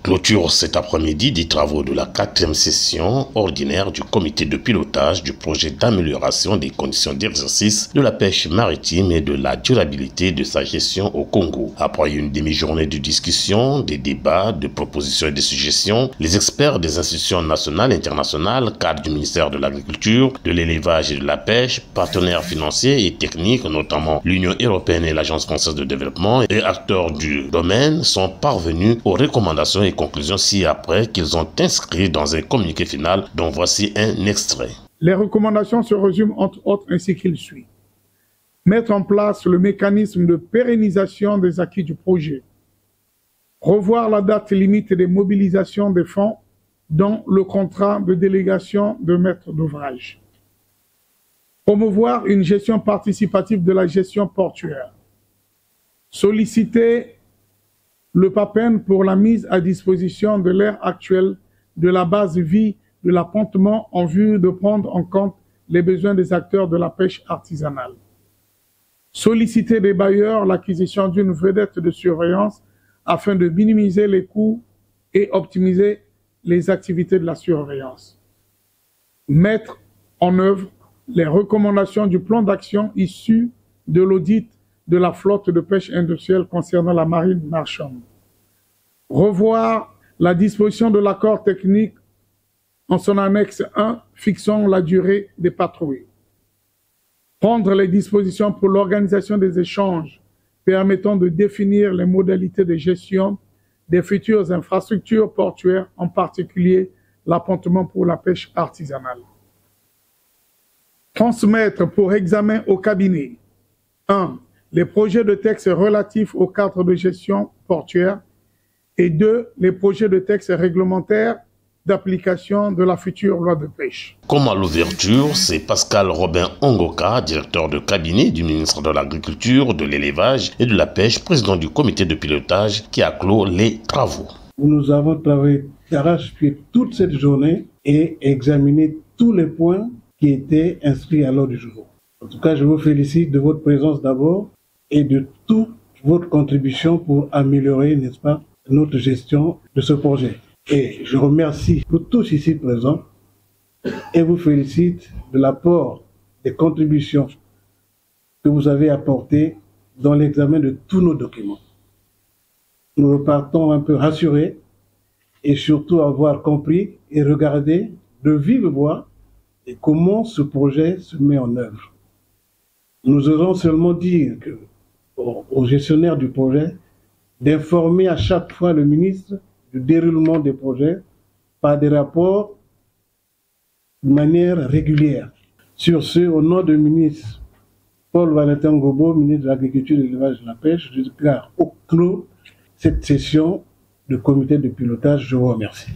Clôture cet après-midi des travaux de la 4e session ordinaire du comité de pilotage du projet d'amélioration des conditions d'exercice de la pêche maritime et de la durabilité de sa gestion au Congo. Après une demi-journée de discussion, des débats, de propositions et de suggestions, les experts des institutions nationales et internationales, cadres du ministère de l'Agriculture, de l'élevage et de la pêche, partenaires financiers et techniques, notamment l'Union européenne et l'Agence française de développement, et acteurs du domaine sont parvenus aux recommandations et conclusions ci-après qu'ils ont inscrites dans un communiqué final dont voici un extrait. Les recommandations se résument entre autres ainsi qu'il suit. Mettre en place le mécanisme de pérennisation des acquis du projet. Revoir la date limite des mobilisations des fonds dont le contrat de délégation de maître d'ouvrage. Promouvoir une gestion participative de la gestion portuaire. Solliciter le PAPEN pour la mise à disposition de l'ère actuelle de la base vie de l'appontement en vue de prendre en compte les besoins des acteurs de la pêche artisanale. Solliciter des bailleurs l'acquisition d'une vedette de surveillance afin de minimiser les coûts et optimiser les activités de la surveillance. Mettre en œuvre les recommandations du plan d'action issu de l'audit de la flotte de pêche industrielle concernant la marine marchande. Revoir la disposition de l'accord technique en son annexe 1 fixant la durée des patrouilles. Prendre les dispositions pour l'organisation des échanges permettant de définir les modalités de gestion des futures infrastructures portuaires, en particulier l'appontement pour la pêche artisanale. Transmettre pour examen au cabinet 1. Les projets de texte relatifs au cadre de gestion portuaire et 2. Les projets de texte réglementaires d'application de la future loi de pêche. Comme à l'ouverture, c'est Pascal Robin Ongoka, directeur de cabinet du ministre de l'Agriculture, de l'Élevage et de la Pêche, président du comité de pilotage, qui a clos les travaux. Nous avons travaillé d'arrache-pied toute cette journée et examiné tous les points qui étaient inscrits à l'ordre du jour. En tout cas, je vous félicite de votre présence d'abord et de toute votre contribution pour améliorer, n'est-ce pas, notre gestion de ce projet. Et je remercie pour tous ici présents et vous félicite de l'apport des contributions que vous avez apportées dans l'examen de tous nos documents. Nous repartons un peu rassurés et surtout avoir compris et regardé de vive voix et comment ce projet se met en œuvre. Nous osons seulement dire aux gestionnaires du projet d'informer à chaque fois le ministre du déroulement des projets par des rapports de manière régulière. Sur ce, au nom du ministre Paul Valentin Gobo, ministre de l'Agriculture, de l'Élevage et de la Pêche, je déclare au clos cette session de comité de pilotage. Je vous remercie.